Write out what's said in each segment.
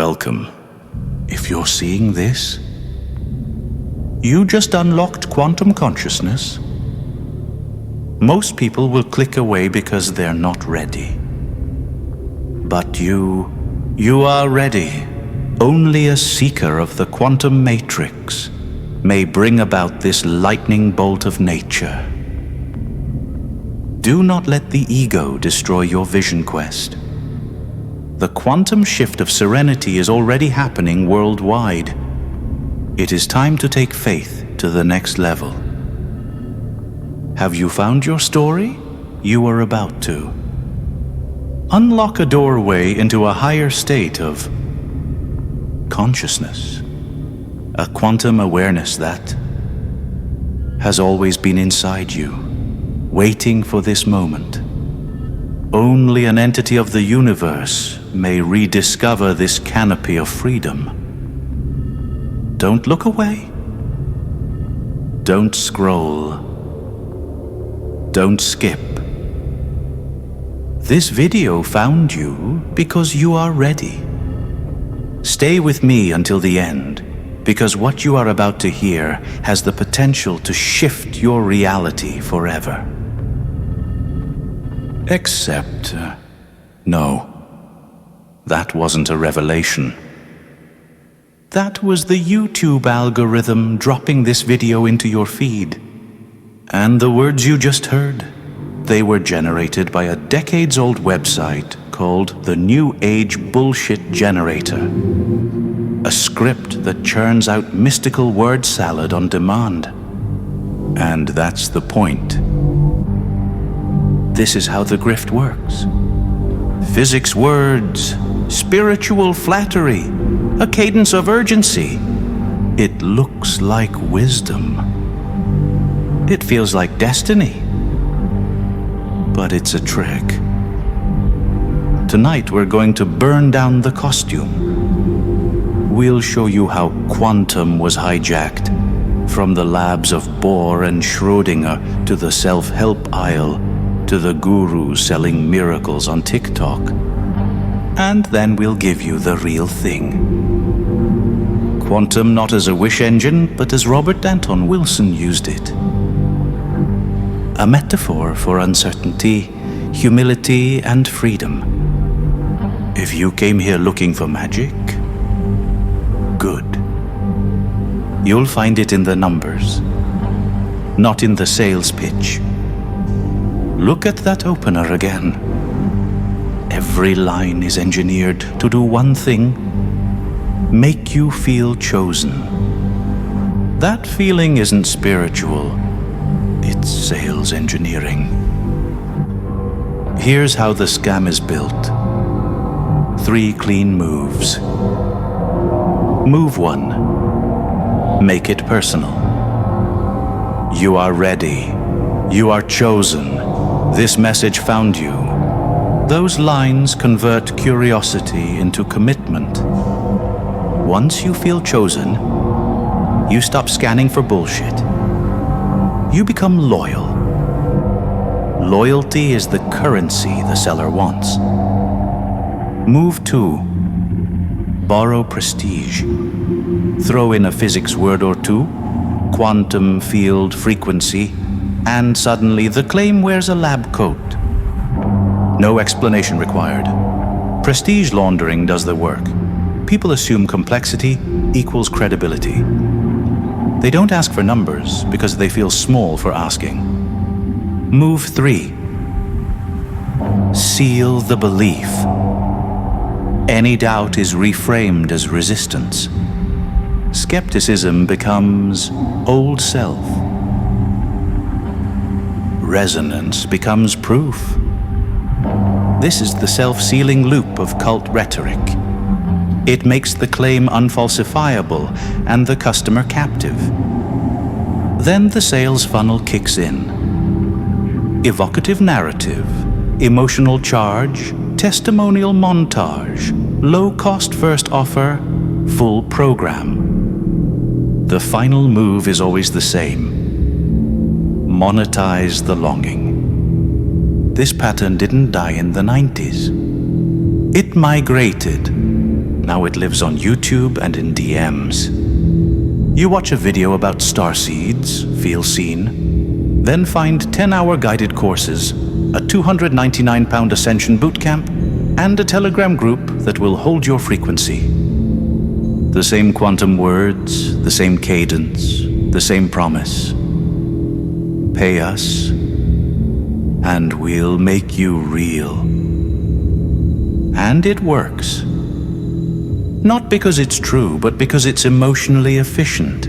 Welcome. If you're seeing this, you just unlocked quantum consciousness. Most people will click away because they're not ready. But you are ready. Only a seeker of the quantum matrix may bring about this lightning bolt of nature. Do not let the ego destroy your vision quest. The quantum shift of serenity is already happening worldwide. It is time to take faith to the next level. Have you found your story? You are about to. Unlock a doorway into a higher state of consciousness. A quantum awareness that has always been inside you, waiting for this moment. Only an entity of the universe may rediscover this canopy of freedom. Don't look away. Don't scroll. Don't skip. This video found you because you are ready. Stay with me until the end, because what you are about to hear has the potential to shift your reality forever. Except, no, that wasn't a revelation. That was the YouTube algorithm dropping this video into your feed. And the words you just heard, they were generated by a decades-old website called the New Age Bullshit Generator. A script that churns out mystical word salad on demand. And that's the point. This is how the grift works. Physics words, spiritual flattery, a cadence of urgency. It looks like wisdom. It feels like destiny. But it's a trick. Tonight we're going to burn down the costume. We'll show you how quantum was hijacked, from the labs of Bohr and Schrödinger to the self-help aisle, to the gurus selling miracles on TikTok. And then we'll give you the real thing. Quantum not as a wish engine, but as Robert Anton Wilson used it. A metaphor for uncertainty, humility, and freedom. If you came here looking for magic, good. You'll find it in the numbers, not in the sales pitch. Look at that opener again. Every line is engineered to do one thing: make you feel chosen. That feeling isn't spiritual, it's sales engineering. Here's how the scam is built. 3 clean moves. Move 1. Make it personal. You are ready. You are chosen. This message found you. Those lines convert curiosity into commitment. Once you feel chosen, you stop scanning for bullshit. You become loyal. Loyalty is the currency the seller wants. Move 2. Borrow prestige. Throw in a physics word or two, quantum field frequency, and suddenly the claim wears a lab coat. No explanation required. Prestige laundering does the work. People assume complexity equals credibility. They don't ask for numbers because they feel small for asking. Move 3. Seal the belief. Any doubt is reframed as resistance. Skepticism becomes old self. Resonance becomes proof. This is the self-sealing loop of cult rhetoric. It makes the claim unfalsifiable and the customer captive. Then the sales funnel kicks in. Evocative narrative, emotional charge, testimonial montage, low-cost first offer, full program. The final move is always the same. Monetize the longing. This pattern didn't die in the 90s. It migrated, Now it lives on YouTube and in DMs. You watch a video about starseeds, feel seen, then find 10-hour guided courses, a £299 Ascension bootcamp, and a Telegram group that will hold your frequency. The same quantum words, the same cadence, the same promise. Pay us, and we'll make you real. And it works. Not because it's true, but because it's emotionally efficient.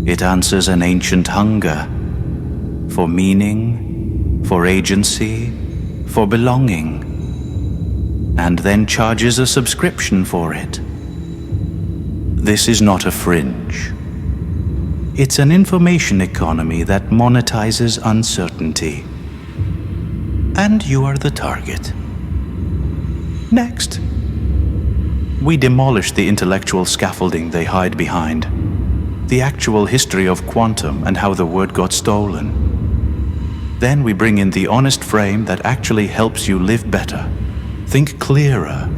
It answers an ancient hunger for meaning, for agency, for belonging, and then charges a subscription for it. This is not a fringe. It's an information economy that monetizes uncertainty. And you are the target. Next. We demolish the intellectual scaffolding they hide behind, the actual history of quantum and how the word got stolen. Then we bring in the honest frame that actually helps you live better, think clearer,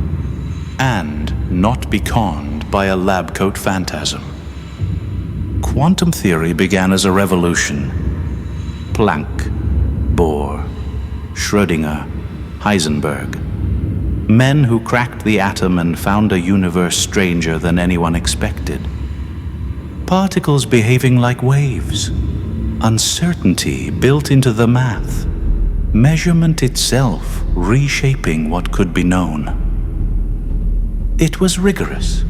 and not be conned by a lab coat phantasm. Quantum theory began as a revolution. Planck, Bohr, Schrödinger, Heisenberg. Men who cracked the atom and found a universe stranger than anyone expected. Particles behaving like waves. Uncertainty built into the math. Measurement itself reshaping what could be known. It was rigorous.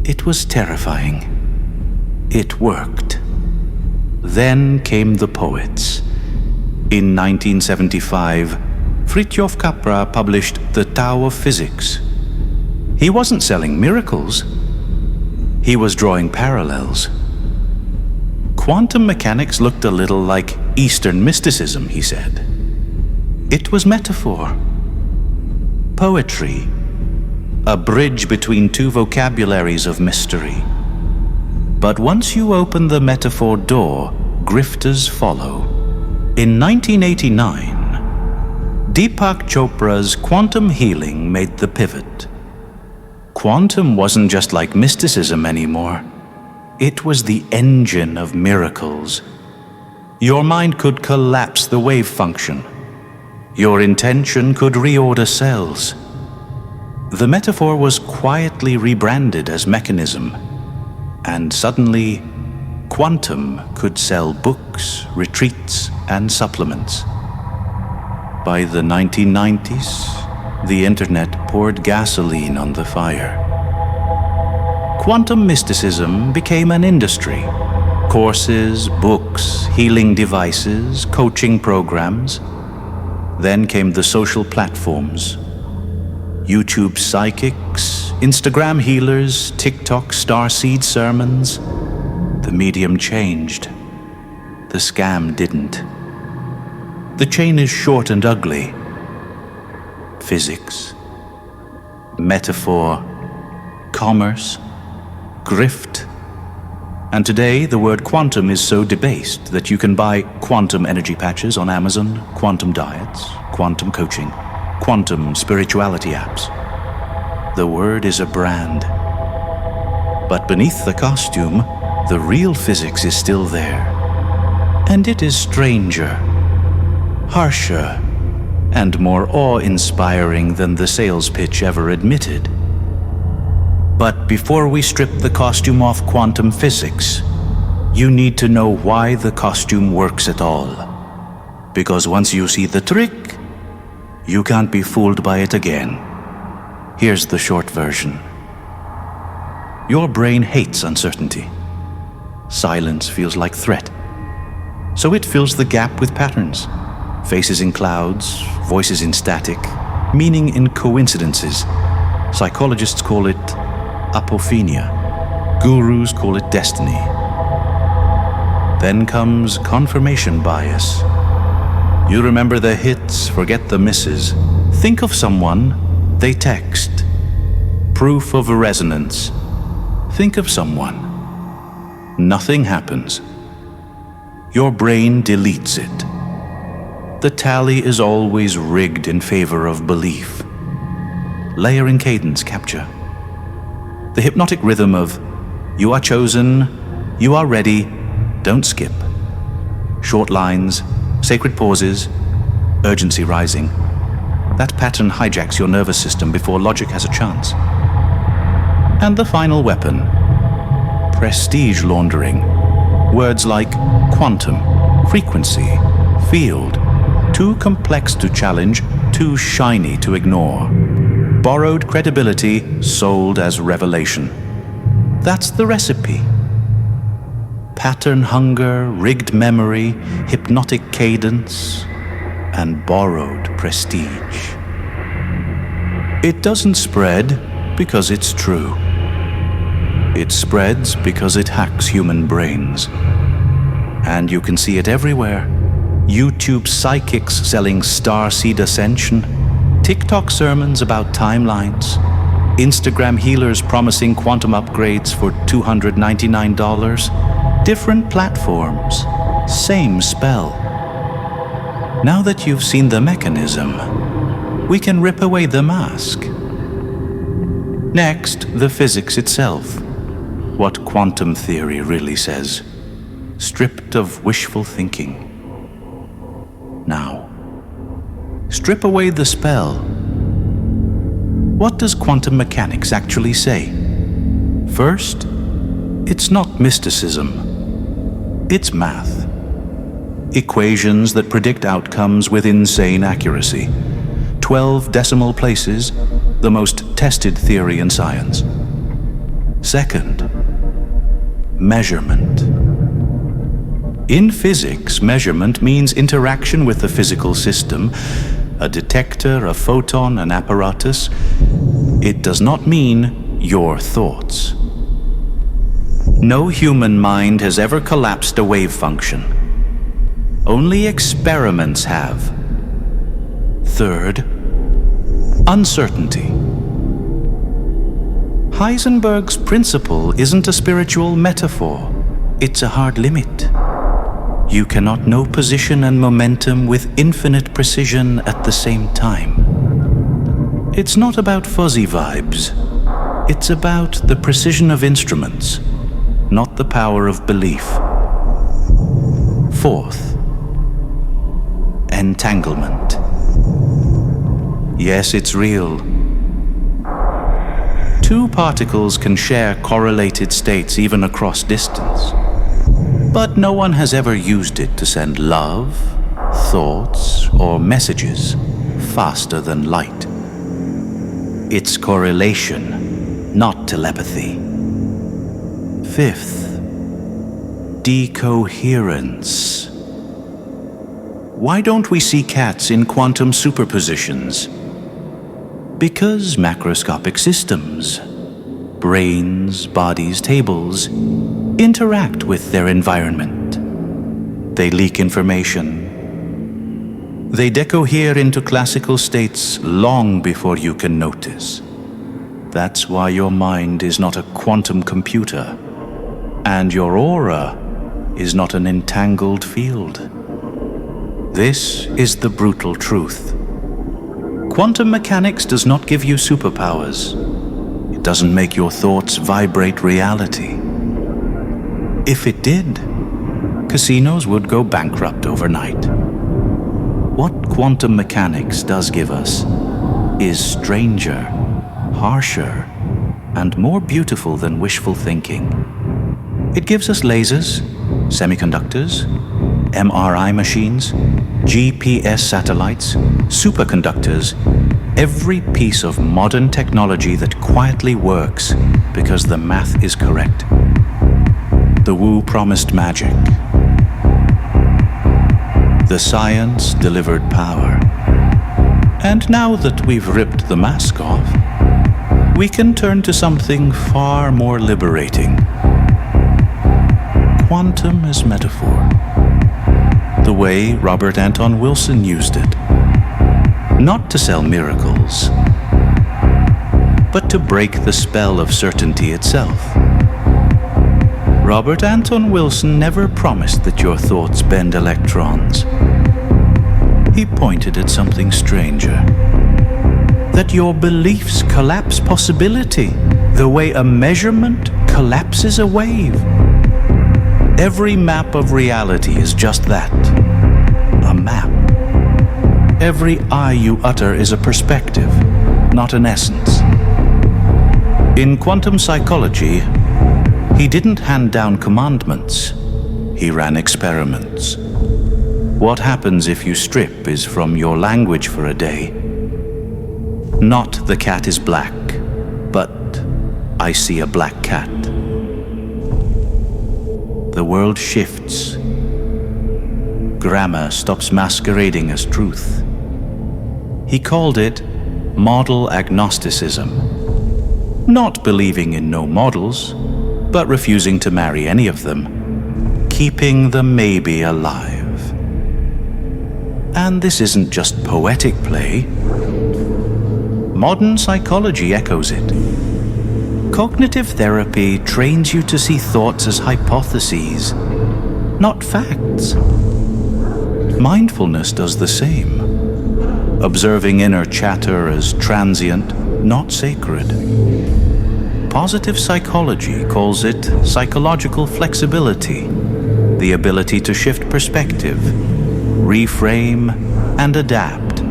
It was terrifying. It worked. Then came the poets. In 1975, Fritjof Capra published The Tao of Physics. He wasn't selling miracles. He was drawing parallels. Quantum mechanics looked a little like Eastern mysticism, he said. It was metaphor. Poetry. A bridge between two vocabularies of mystery. But once you open the metaphor door, grifters follow. In 1989, Deepak Chopra's quantum healing made the pivot. Quantum wasn't just like mysticism anymore. It was the engine of miracles. Your mind could collapse the wave function. Your intention could reorder cells. The metaphor was quietly rebranded as mechanism. And suddenly, quantum could sell books, retreats, and supplements. By the 1990s, the internet poured gasoline on the fire. Quantum mysticism became an industry. Courses, books, healing devices, coaching programs. Then came the social platforms. YouTube psychics, Instagram healers, TikTok starseed sermons. The medium changed. The scam didn't. The chain is short and ugly. Physics, metaphor, commerce, grift. And today, the word quantum is so debased that you can buy quantum energy patches on Amazon, quantum diets, quantum coaching, quantum spirituality apps. The word is a brand. But beneath the costume, the real physics is still there. And it is stranger, harsher, and more awe-inspiring than the sales pitch ever admitted. But before we strip the costume off quantum physics, you need to know why the costume works at all. Because once you see the trick, you can't be fooled by it again. Here's the short version. Your brain hates uncertainty. Silence feels like threat. So it fills the gap with patterns. Faces in clouds, voices in static, meaning in coincidences. Psychologists call it apophenia. Gurus call it destiny. Then comes confirmation bias. You remember the hits, forget the misses. Think of someone, they text. Proof of a resonance. Think of someone. Nothing happens. Your brain deletes it. The tally is always rigged in favor of belief. Layering cadence capture, The hypnotic rhythm of "you are chosen, you are ready, don't skip." Short lines, sacred pauses, urgency rising. That pattern hijacks your nervous system before logic has a chance. And the final weapon, prestige laundering. Words like quantum, frequency, field, too complex to challenge, too shiny to ignore. Borrowed credibility, sold as revelation. That's the recipe. Pattern hunger, rigged memory, hypnotic cadence, and borrowed prestige. It doesn't spread because it's true. It spreads because it hacks human brains. And you can see it everywhere. YouTube psychics selling starseed ascension, TikTok sermons about timelines, Instagram healers promising quantum upgrades for $299. Different platforms, same spell. Now that you've seen the mechanism, we can rip away the mask. Next, the physics itself. What quantum theory really says, stripped of wishful thinking. Now, strip away the spell. What does quantum mechanics actually say? First, it's not mysticism. It's math. Equations that predict outcomes with insane accuracy. 12 decimal places, the most tested theory in science. Second, measurement. In physics, measurement means interaction with the physical system, a detector, a photon, an apparatus. It does not mean your thoughts. No human mind has ever collapsed a wave function. Only experiments have. Third, uncertainty. Heisenberg's principle isn't a spiritual metaphor. It's a hard limit. You cannot know position and momentum with infinite precision at the same time. It's not about fuzzy vibes. It's about the precision of instruments, not the power of belief. Fourth, entanglement. Yes, it's real. Two particles can share correlated states even across distance. But no one has ever used it to send love, thoughts, or messages faster than light. It's correlation, not telepathy. Fifth, decoherence. Why don't we see cats in quantum superpositions? Because macroscopic systems, brains, bodies, tables, interact with their environment. They leak information. They decohere into classical states long before you can notice. That's why your mind is not a quantum computer, and your aura is not an entangled field. This is the brutal truth. Quantum mechanics does not give you superpowers. It doesn't make your thoughts vibrate reality. If it did, casinos would go bankrupt overnight. What quantum mechanics does give us is stranger, harsher, and more beautiful than wishful thinking. It gives us lasers, semiconductors, MRI machines, GPS satellites, superconductors, every piece of modern technology that quietly works because the math is correct. The Wu promised magic. The science delivered power. And now that we've ripped the mask off, we can turn to something far more liberating. Quantum as metaphor. The way Robert Anton Wilson used it. Not to sell miracles, but to break the spell of certainty itself. Robert Anton Wilson never promised that your thoughts bend electrons. He pointed at something stranger. That your beliefs collapse possibility The way a measurement collapses a wave. Every map of reality is just that, a map. Every I you utter is a perspective, not an essence. In quantum psychology, he didn't hand down commandments, he ran experiments. What happens if you strip is from your language for a day. Not the cat is black, but I see a black cat. The world shifts. Grammar stops masquerading as truth. He called it model agnosticism. Not believing in no models, but refusing to marry any of them, keeping the maybe alive. And this isn't just poetic play. Modern psychology echoes it. Cognitive therapy trains you to see thoughts as hypotheses, not facts. Mindfulness does the same, observing inner chatter as transient, not sacred. Positive psychology calls it psychological flexibility, the ability to shift perspective, reframe, and adapt.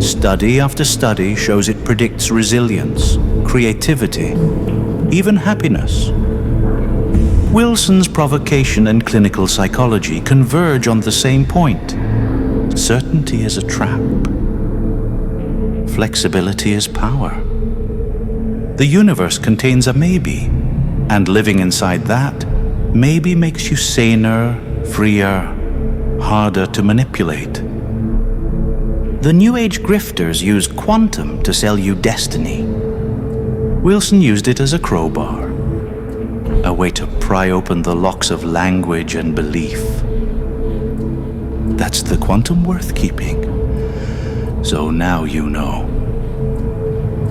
Study after study shows it predicts resilience, creativity, even happiness. Wilson's provocation and clinical psychology converge on the same point. Certainty is a trap. Flexibility is power. The universe contains a maybe, and living inside that maybe makes you saner, freer, harder to manipulate. The New Age grifters use quantum to sell you destiny. Wilson used it as a crowbar, a way to pry open the locks of language and belief. That's the quantum worth keeping. So now you know.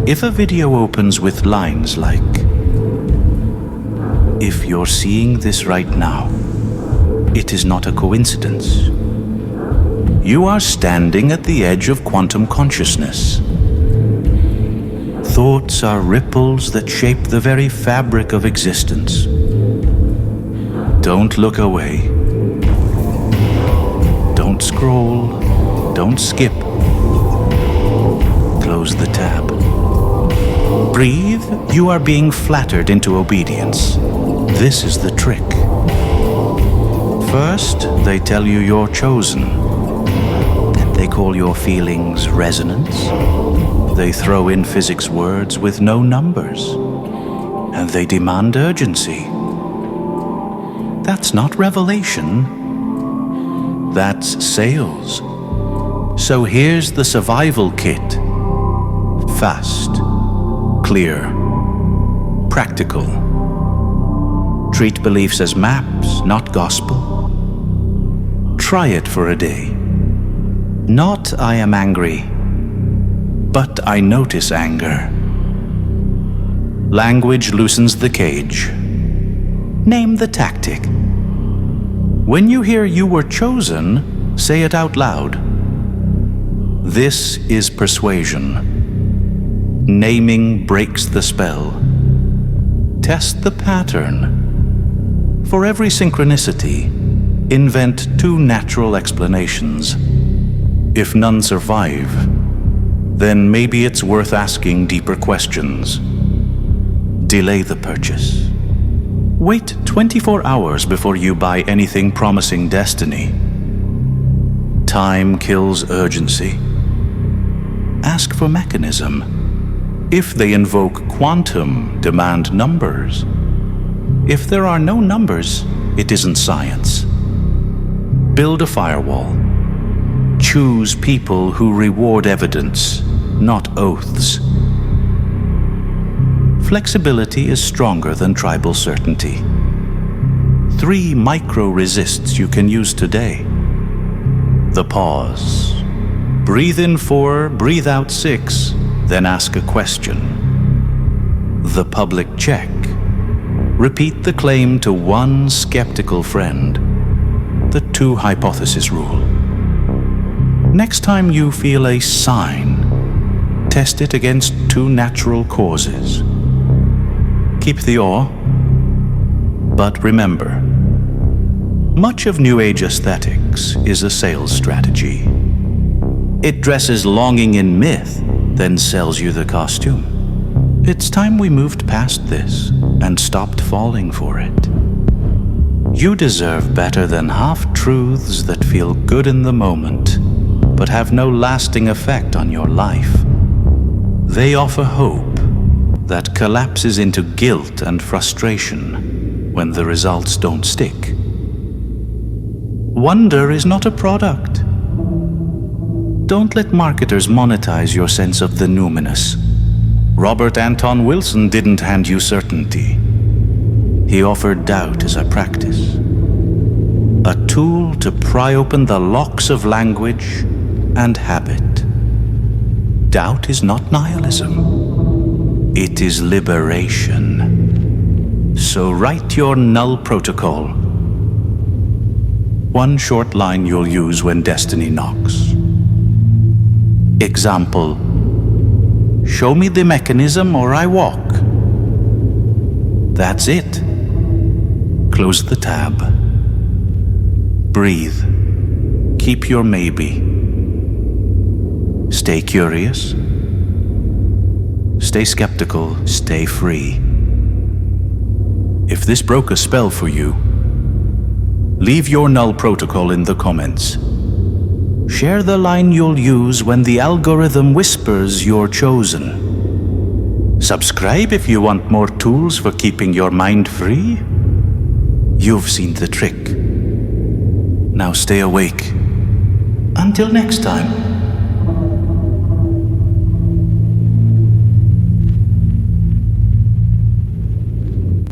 If a video opens with lines like, "If you're seeing this right now, it is not a coincidence. You are standing at the edge of quantum consciousness. Thoughts are ripples that shape the very fabric of existence. Don't look away. Don't scroll. Don't skip. Close the tab. Breathe. You are being flattered into obedience. This is the trick. First, they tell you you're chosen. Then they call your feelings resonance. They throw in physics words with no numbers. And they demand urgency. That's not revelation. That's sales. So here's the survival kit. Fast, clear, practical. Treat beliefs as maps, not gospel. Try it for a day. Not I am angry, but I notice anger. Language loosens the cage. Name the tactic. When you hear you were chosen, say it out loud. This is persuasion. Naming breaks the spell. Test the pattern. For every synchronicity, invent 2 natural explanations. If none survive, then maybe it's worth asking deeper questions. Delay the purchase. Wait 24 hours before you buy anything promising destiny. Time kills urgency. Ask for mechanism. If they invoke quantum, demand numbers. If there are no numbers, it isn't science. Build a firewall. Choose people who reward evidence, not oaths. Flexibility is stronger than tribal certainty. 3 micro-resists you can use today. The pause. Breathe in 4, breathe out 6, then ask a question. The public check. Repeat the claim to 1 skeptical friend. The 2 hypothesis rule. Next time you feel a sign, test it against 2 natural causes. keep the awe. But remember, much of New Age aesthetics is a sales strategy. It dresses longing in myth, then sells you the costume. It's time we moved past this and stopped falling for it. You deserve better than half-truths that feel good in the moment, but have no lasting effect on your life. They offer hope that collapses into guilt and frustration when the results don't stick. Wonder is not a product. Don't let marketers monetize your sense of the numinous. Robert Anton Wilson didn't hand you certainty. He offered doubt as a practice, a tool to pry open the locks of language and habit. Doubt is not nihilism. It is liberation. So write your null protocol. One short line you'll use when destiny knocks. Example: show me the mechanism or I walk. That's it. Close the tab. Breathe. Keep your maybe. Stay curious. Stay skeptical. Stay free. If this broke a spell for you, leave your null protocol in the comments. Share the line you'll use when the algorithm whispers you're chosen. Subscribe if you want more tools for keeping your mind free. You've seen the trick. Now stay awake. Until next time.